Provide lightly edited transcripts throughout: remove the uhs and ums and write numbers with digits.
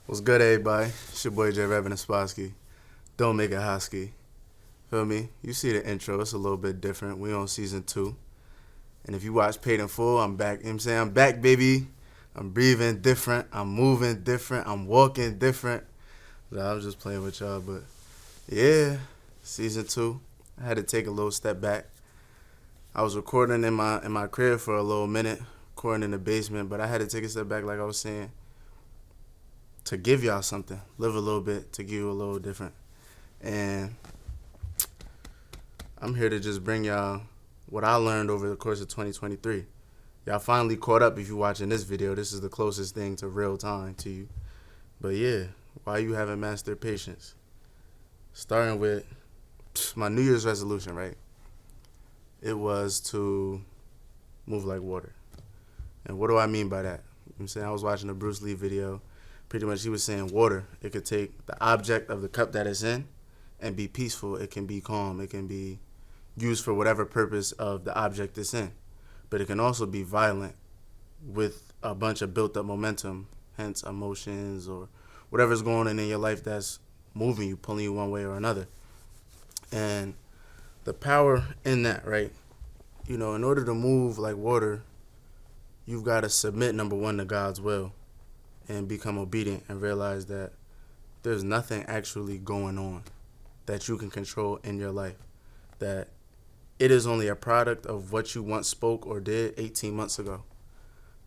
What's good, everybody? It's your boy J. Revan. Don't make it hosky. Feel me? You see the intro. It's a little bit different. We on season 2. And if you watch Paid in Full, I'm back. You know what I'm saying? I'm back, baby. I'm breathing different. I'm moving different. I'm walking different. I was just playing with y'all, but yeah, season 2. I had to take a little step back. I was recording in my crib for a little minute, recording in the basement, but I had to take a step back, like I was saying, to give y'all something, live a little bit, to give you a little different. And I'm here to just bring y'all what I learned over the course of 2023. Y'all finally caught up if you're watching this video. This is the closest thing to real time to you. But yeah, why you haven't mastered patience? Starting with my New Year's resolution, right? It was to move like water. And what do I mean by that? I'm saying I was watching a Bruce Lee video. Pretty much he was saying water, it could take the object of the cup that it's in and be peaceful. It can be calm. It can be used for whatever purpose of the object it's in. But it can also be violent with a bunch of built up momentum, hence emotions or whatever's going on in your life that's moving you, pulling you one way or another. And the power in that, right? You know, in order to move like water, you've got to submit, number one, to God's will and become obedient and realize that there's nothing actually going on that you can control in your life. That it is only a product of what you once spoke or did 18 months ago.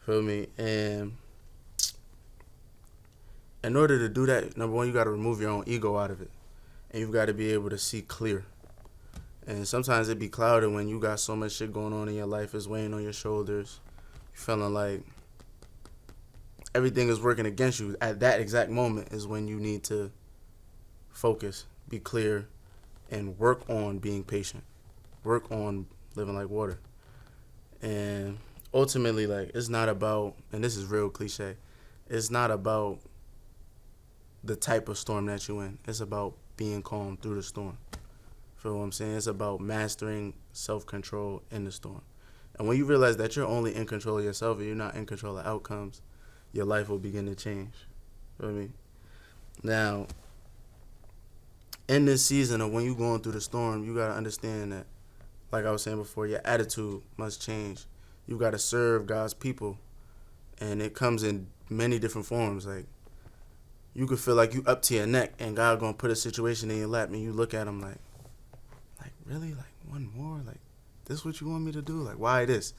Feel me? And in order to do that, number one, you got to remove your own ego out of it. And you've got to be able to see clear. And sometimes it be clouded when you got so much shit going on in your life. It's weighing on your shoulders. You're feeling like everything is working against you. At that exact moment is when you need to focus, be clear, and work on being patient. Work on living like water. And ultimately, like, it's not about, and this is real cliche, it's not about the type of storm that you're in. It's about being calm through the storm. Feel what I'm saying? It's about mastering self-control in the storm. And when you realize that you're only in control of yourself and you're not in control of outcomes, your life will begin to change. Feel me? Now, in this season of when you're going through the storm, you got to understand that, like I was saying before, your attitude must change. You got to serve God's people. And it comes in many different forms. Like, you could feel like you up to your neck and God going to put a situation in your lap and you look at him like, really? Like, one more? Like, this what you want me to do? Like, why this?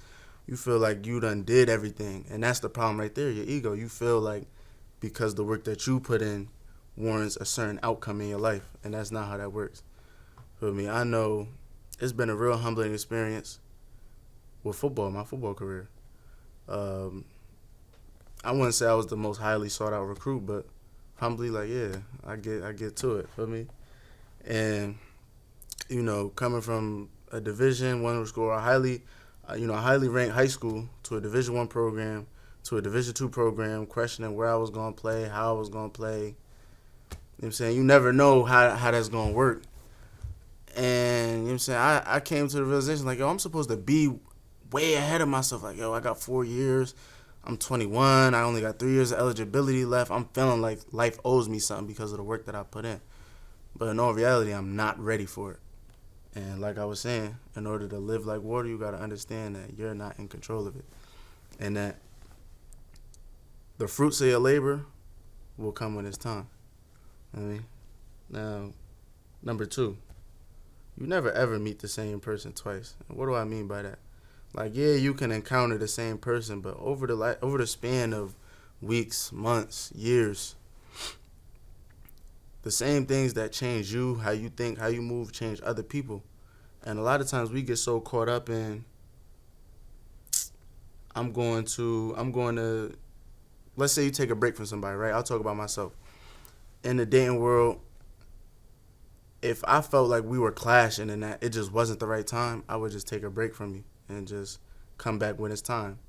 You feel like you done did everything. And that's the problem right there, your ego. You feel like because the work that you put in warrants a certain outcome in your life. And that's not how that works. For me, I know it's been a real humbling experience with football, my football career. I wouldn't say I was the most highly sought out recruit, but humbly, like, yeah, I get to it, feel me? And, you know, coming from a Division I school, a highly ranked high school, to a Division I program, to a Division II program, questioning where I was going to play, how I was going to play. You know what I'm saying? You never know how that's going to work. And, you know what I'm saying? I came to the realization, like, yo, I'm supposed to be way ahead of myself. Like, yo, I got 4 years. I'm 21. I only got 3 years of eligibility left. I'm feeling like life owes me something because of the work that I put in. But in all reality, I'm not ready for it. And like I was saying, in order to live like water, you got to understand that you're not in control of it. And that the fruits of your labor will come when it's time. I mean, now, number 2, you never ever meet the same person twice. And what do I mean by that? Like, yeah, you can encounter the same person, but over the span of weeks, months, years, the same things that change you, how you think, how you move, change other people. And a lot of times we get so caught up in, I'm going to, let's say you take a break from somebody, right? I'll talk about myself. In the dating world, if I felt like we were clashing and that it just wasn't the right time, I would just take a break from you and just come back when it's time.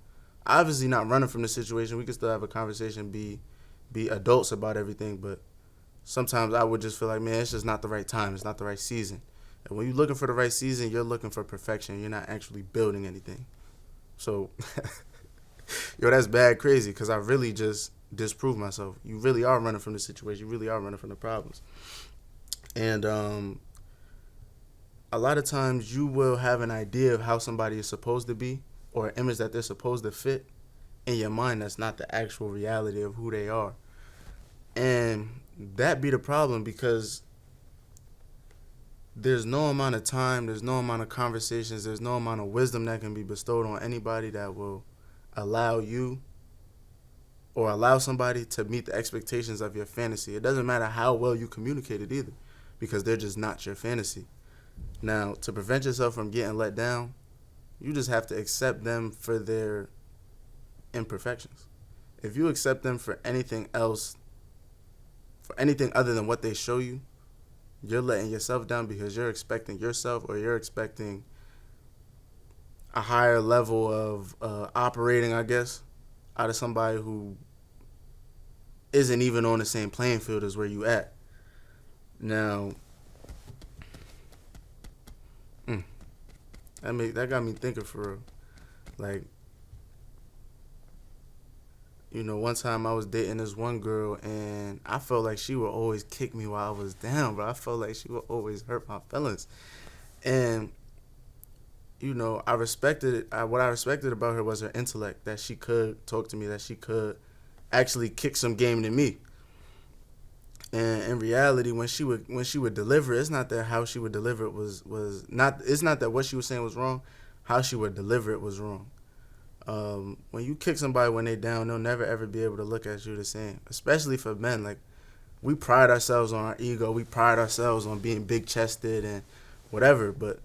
Obviously not running from the situation. We can still have a conversation, be adults about everything, but sometimes I would just feel like, man, it's just not the right time. It's not the right season. And when you're looking for the right season, you're looking for perfection. You're not actually building anything. So, yo, that's bad crazy because I really just disprove myself. You really are running from the situation. You really are running from the problems. And a lot of times you will have an idea of how somebody is supposed to be, or an image that they're supposed to fit in your mind that's not the actual reality of who they are. And that be the problem, because there's no amount of time, there's no amount of conversations, there's no amount of wisdom that can be bestowed on anybody that will allow you or allow somebody to meet the expectations of your fantasy. It doesn't matter how well you communicate it either, because they're just not your fantasy. Now, to prevent yourself from getting let down, you just have to accept them for their imperfections. If you accept them for anything else, for anything other than what they show you, you're letting yourself down, because you're expecting yourself, or you're expecting a higher level of operating, I guess, out of somebody who isn't even on the same playing field as where you at. Now, that got me thinking for real. Like, one time I was dating this one girl, and I felt like she would always kick me while I was down, but I felt like she would always hurt my feelings. And, I respected it. What I respected about her was her intellect, that she could talk to me, that she could actually kick some game to me. And in reality, when she would deliver, it's not that how she would deliver it was not. It's not that what she was saying was wrong. How she would deliver it was wrong. When you kick somebody when they down, they'll never ever be able to look at you the same. Especially for men, like, we pride ourselves on our ego. We pride ourselves on being big chested and whatever. But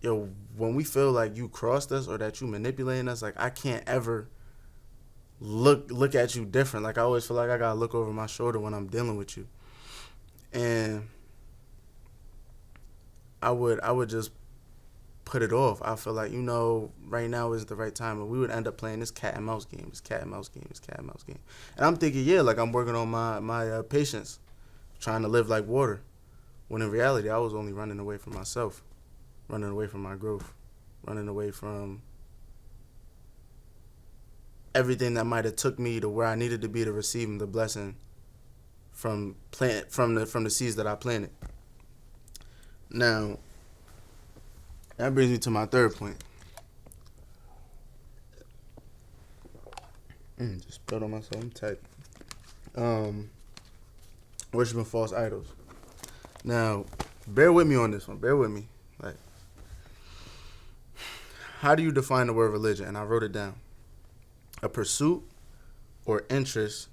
when we feel like you crossed us or that you manipulating us, like, I can't ever look at you different. Like, I always feel like I gotta look over my shoulder when I'm dealing with you. And I would just put it off. I feel like, right now is the right time, and we would end up playing this cat and mouse game, And I'm thinking, yeah, like, I'm working on my patience, trying to live like water. When in reality, I was only running away from myself, running away from my growth, running away from everything that might have took me to where I needed to be to receive the blessing from the seeds that I planted. Now, that brings me to my third point. Just spilled on myself. I'm tight. Worshiping false idols. Now, bear with me on this one. Bear with me. Like, how do you define the word religion? And I wrote it down. A pursuit or interest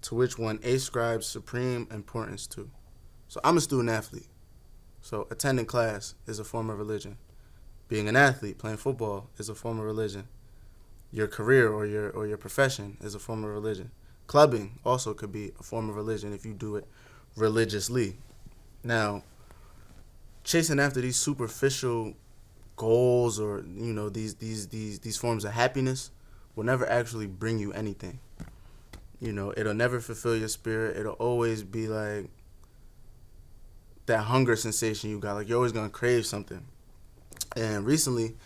to which one ascribes supreme importance to. So I'm a student athlete. So attending class is a form of religion. Being an athlete, playing football, is a form of religion. Your career or your profession is a form of religion. Clubbing also could be a form of religion if you do it religiously. Now, chasing after these superficial goals or these forms of happiness will never actually bring you anything. It'll never fulfill your spirit. It'll always be like that hunger sensation you got. Like, you're always gonna crave something. And recently,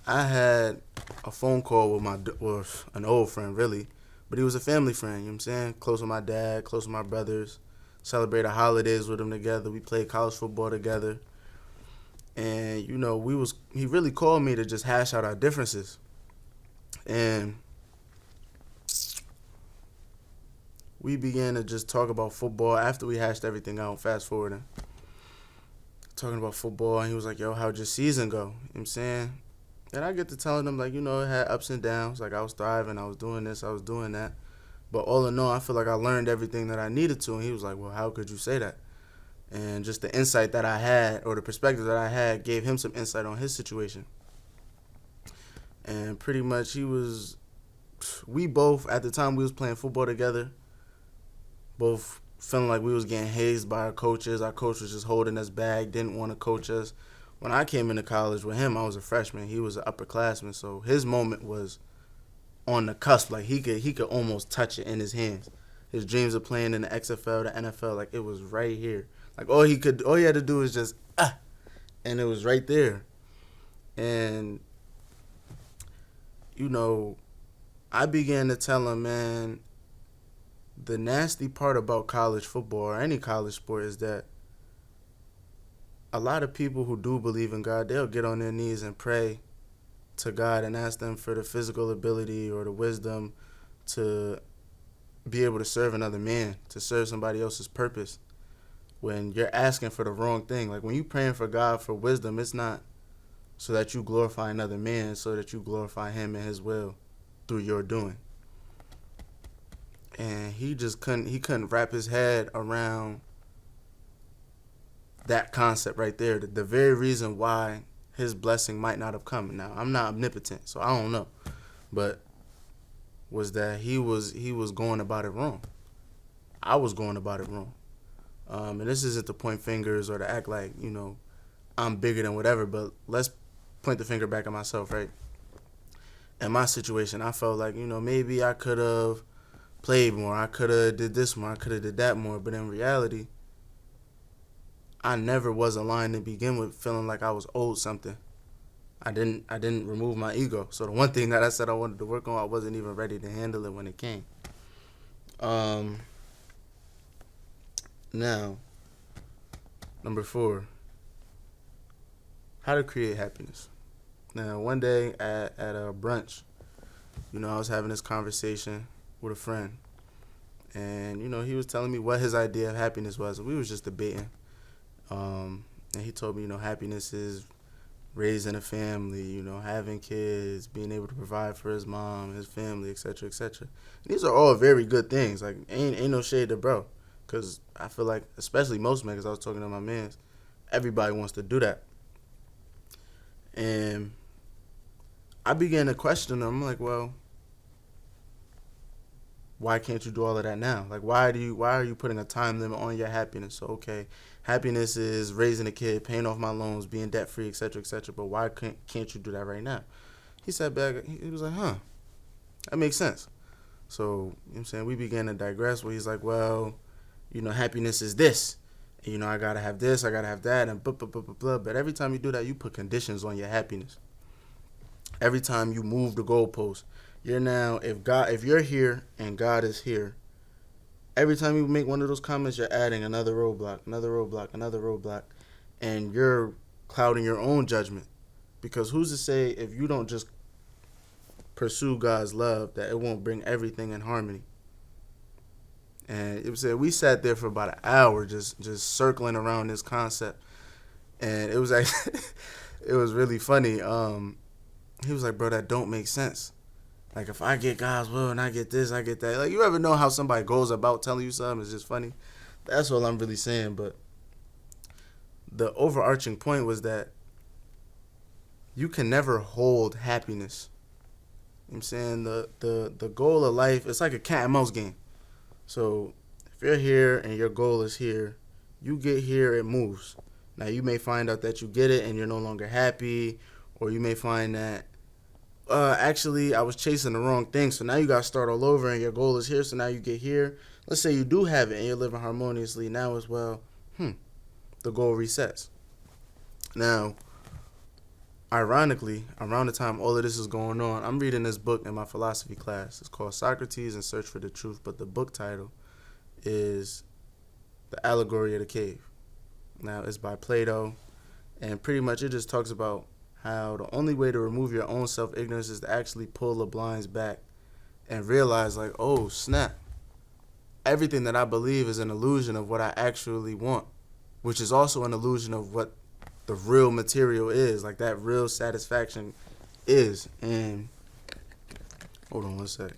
I had a phone call with an old friend, really, but he was a family friend. You know what I'm saying? Close with my dad, close with my brothers. Celebrated holidays with them together. We played college football together. And he really called me to just hash out our differences. And we began to just talk about football after we hashed everything out. Fast forwarding. Talking about football, and he was like, yo, how'd your season go? You know what I'm saying? And I get to telling him, like, it had ups and downs. Like, I was thriving, I was doing this, I was doing that. But all in all, I feel like I learned everything that I needed to. And he was like, well, how could you say that? And just the insight that I had, or the perspective that I had, gave him some insight on his situation. And pretty much we both, at the time we was playing football together, both feeling like we was getting hazed by our coaches. Our coach was just holding us back, didn't want to coach us. When I came into college with him, I was a freshman. He was an upperclassman, so his moment was on the cusp. Like, he could almost touch it in his hands. His dreams of playing in the XFL, the NFL, like, it was right here. Like, all he had to do was just and it was right there. And I began to tell him, man, the nasty part about college football or any college sport is that a lot of people who do believe in God, they'll get on their knees and pray to God and ask them for the physical ability or the wisdom to be able to serve another man, to serve somebody else's purpose, when you're asking for the wrong thing. Like when you're praying for God for wisdom, it's not so that you glorify another man, it's so that you glorify him and his will through your doing. And he couldn't wrap his head around that concept right there. The very reason why his blessing might not have come. Now, I'm not omnipotent, so I don't know. But was that he was going about it wrong. I was going about it wrong. And this isn't to point fingers or to act like, I'm bigger than whatever, but let's point the finger back at myself, right? In my situation, I felt like, maybe I could have played more. I could have did this more. I could have did that more. But in reality, I never was aligned to begin with, feeling like I was owed something. I didn't remove my ego. So the one thing that I said I wanted to work on, I wasn't even ready to handle it when it came. Now, number 4, how to create happiness. Now, one day at a brunch, I was having this conversation with a friend, and he was telling me what his idea of happiness was, and we was just debating. And he told me, happiness is raising a family, having kids, being able to provide for his mom, his family, etc., etc. These are all very good things. Like, ain't no shade to bro, because I feel like, especially most men, because I was talking to my mans, everybody wants to do that. And I began to question him. I'm like, well, why can't you do all of that now? Like, why are you putting a time limit on your happiness? So, okay, happiness is raising a kid, paying off my loans, being debt free, etc., etc. But why can't you do that right now? He sat back. He was like, that makes sense. So, I'm saying, we began to digress where he's like, well, happiness is this. And, I got to have this, I got to have that, and blah, blah, blah, blah, blah. But every time you do that, you put conditions on your happiness. Every time you move the goalpost, you're now, if you're here and God is here, every time you make one of those comments, you're adding another roadblock, another roadblock, another roadblock, and you're clouding your own judgment. Because who's to say if you don't just pursue God's love that it won't bring everything in harmony? And we sat there for about an hour just circling around this concept, and it was actually it was really funny. He was like, bro, that don't make sense. Like, if I get God's will and I get this, I get that. Like, you ever know how somebody goes about telling you something? It's just funny. That's all I'm really saying. But the overarching point was that you can never hold happiness. You know what I'm saying? The goal of life, it's like a cat and mouse game. So if you're here and your goal is here, you get here, it moves. Now, you may find out that you get it and you're no longer happy, or you may find that actually, I was chasing the wrong thing, so now you got to start all over, and your goal is here, so now you get here. Let's say you do have it, and you're living harmoniously now as well. The goal resets. Now, ironically, around the time all of this is going on, I'm reading this book in my philosophy class. It's called Socrates in Search for the Truth, but the book title is The Allegory of the Cave. Now, it's by Plato, and pretty much it just talks about how the only way to remove your own self-ignorance is to actually pull the blinds back and realize, like, oh, snap. Everything that I believe is an illusion of what I actually want, which is also an illusion of what the real material is, like that real satisfaction is. And hold on one sec.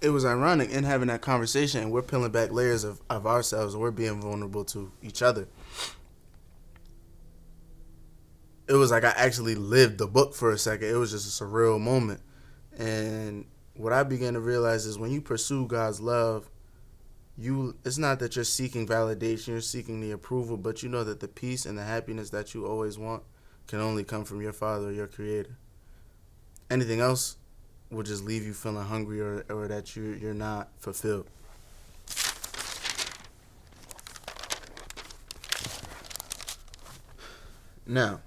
It was ironic in having that conversation, and we're peeling back layers of ourselves, and we're being vulnerable to each other. It was like I actually lived the book for a second. It was just a surreal moment. And what I began to realize is when you pursue God's love, it's not that you're seeking validation, you're seeking the approval, but you know that the peace and the happiness that you always want can only come from your Father, your Creator. Anything else will just leave you feeling hungry or that you're not fulfilled. Now,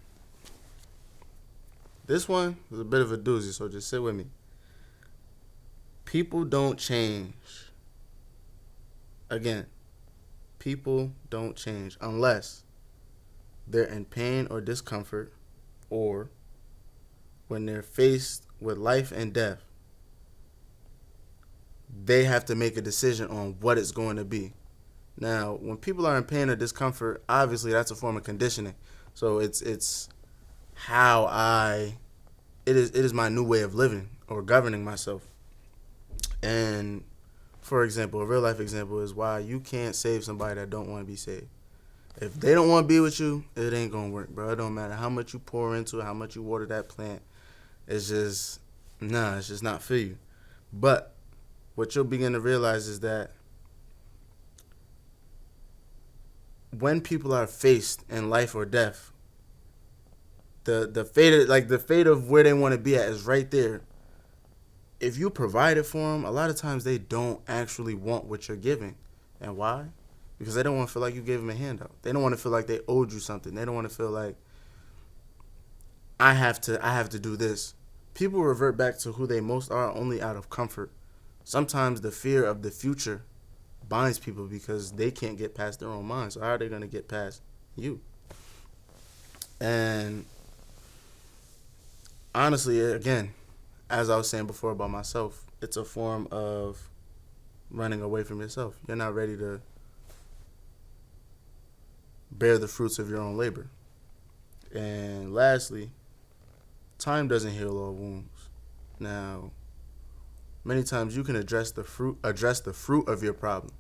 This one is a bit of a doozy, so just sit with me. People don't change. Again, people don't change unless they're in pain or discomfort, or when they're faced with life and death, they have to make a decision on what it's going to be. Now, when people are in pain or discomfort, obviously that's a form of conditioning. So it's how it is my new way of living or governing myself. And for example, a real life example is why you can't save somebody that don't want to be saved. If they don't want to be with you, it ain't gonna work, bro. It don't matter how much you pour into it, how much you water that plant. It's just not for you. But what you'll begin to realize is that when people are faced in life or death, the fate of where they want to be at is right there. If you provide it for them, a lot of times they don't actually want what you're giving. And why? Because they don't want to feel like you gave them a handout. They don't want to feel like they owed you something. They don't want to feel like I have to do this. People revert back to who they most are only out of comfort. Sometimes the fear of the future binds people because they can't get past their own minds. So how are they going to get past you? And honestly, again, as I was saying before about myself, it's a form of running away from yourself. You're not ready to bear the fruits of your own labor. And lastly, time doesn't heal all wounds. Now, many times you can address the fruit of your problem,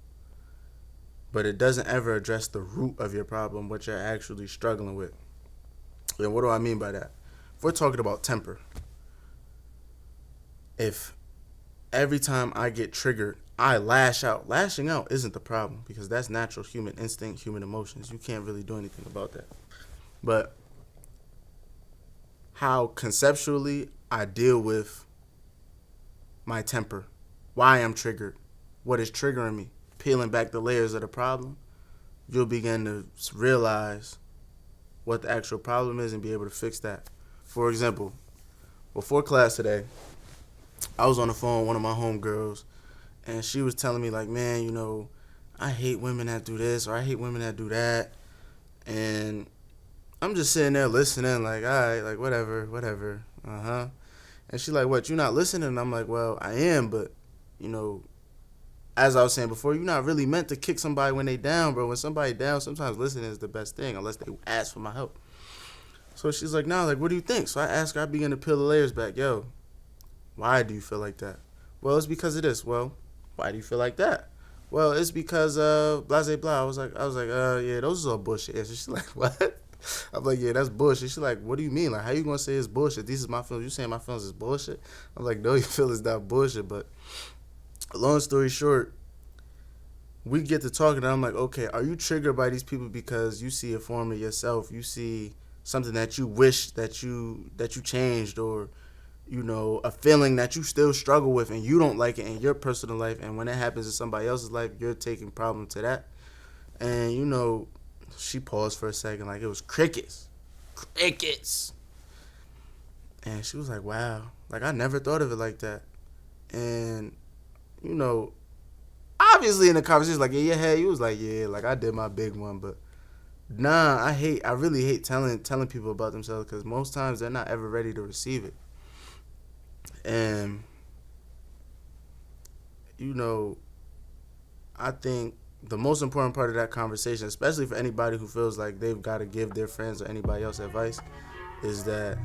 but it doesn't ever address the root of your problem, what you're actually struggling with. And what do I mean by that? If we're talking about temper, if every time I get triggered, I lash out. Lashing out isn't the problem because that's natural human instinct, human emotions. You can't really do anything about that. But how conceptually I deal with my temper, why I'm triggered, what is triggering me, peeling back the layers of the problem, you'll begin to realize what the actual problem is and be able to fix that. For example, before class today, I was on the phone with one of my homegirls, and she was telling me, like, man, you know, I hate women that do this, or I hate women that do that. And I'm just sitting there listening, like, all right, like, whatever. And she like, what, you not listening? And I'm like, well, I am, but, you know, as I was saying before, you're not really meant to kick somebody when they down, bro. When somebody down, sometimes listening is the best thing, unless they ask for my help. So she's like, nah, like, what do you think? So I asked her, I began to peel the layers back. Yo, why do you feel like that? Well, it's because of this. Well, why do you feel like that? Well, it's because blah, blah, blah. I was like, yeah, those are all bullshit answers. She's like, what? I'm like, yeah, that's bullshit. She's like, what do you mean? Like, how you gonna say it's bullshit? These is my feelings. You saying my feelings is bullshit? I'm like, no, your feelings not bullshit. But long story short, we get to talking, and I'm like, okay, are you triggered by these people because you see a form of yourself? You see something that you wish that you changed, or, you know, a feeling that you still struggle with and you don't like it in your personal life, and when it happens in somebody else's life, you're taking problem to that. And, you know, she paused for a second, like it was crickets. And she was like, wow, like I never thought of it like that. And, you know, obviously in the conversation, like, yeah, hey, he was like, yeah, like I did my big one, but nah, I really hate telling people about themselves, because most times they're not ever ready to receive it. And, you know, I think the most important part of that conversation, especially for anybody who feels like they've got to give their friends or anybody else advice, is that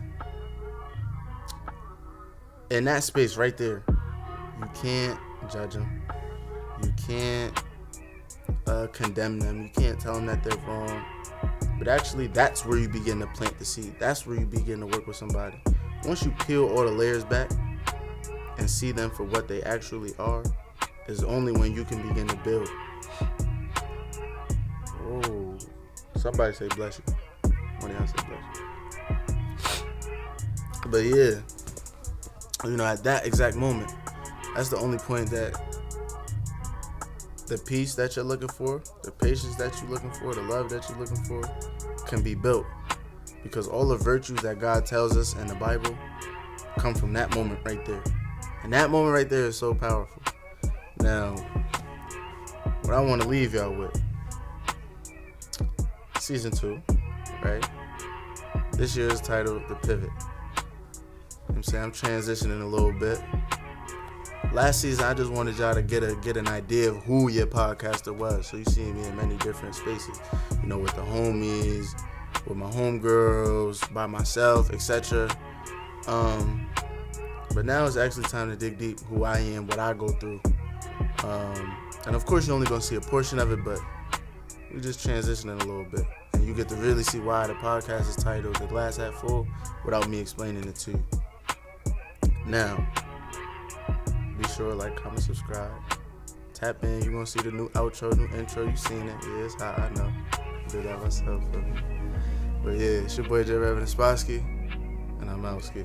in that space right there, you can't judge them. You can't condemn them. You can't tell them that they're wrong. But actually, that's where you begin to plant the seed. That's where you begin to work with somebody. Once you peel all the layers back and see them for what they actually are, is only when you can begin to build. Oh, somebody say bless you. One of y'all say bless you. But yeah, you know, at that exact moment, that's the only point that the peace that you're looking for, the patience that you're looking for, the love that you're looking for can be built. Because all the virtues that God tells us in the Bible come from that moment right there. And that moment right there is so powerful. Now, what I want to leave y'all with, season 2, right? This year is titled The Pivot. I'm saying I'm transitioning a little bit. Last season, I just wanted y'all to get an idea of who your podcaster was. So you see me in many different spaces, you know, with the homies, with my homegirls, by myself, etc. But now it's actually time to dig deep who I am, what I go through. And of course, you're only going to see a portion of it, but we're just transitioning a little bit. And you get to really see why the podcast is titled The Glass Half Full without me explaining it to you. Now, be sure to like, comment, subscribe. Tap in. You're going to see the new outro, new intro. You seen it. Yeah, it's hot. I know. I did that myself. But yeah, it's your boy J. Reverend Sponsky, and I'm out, Ski.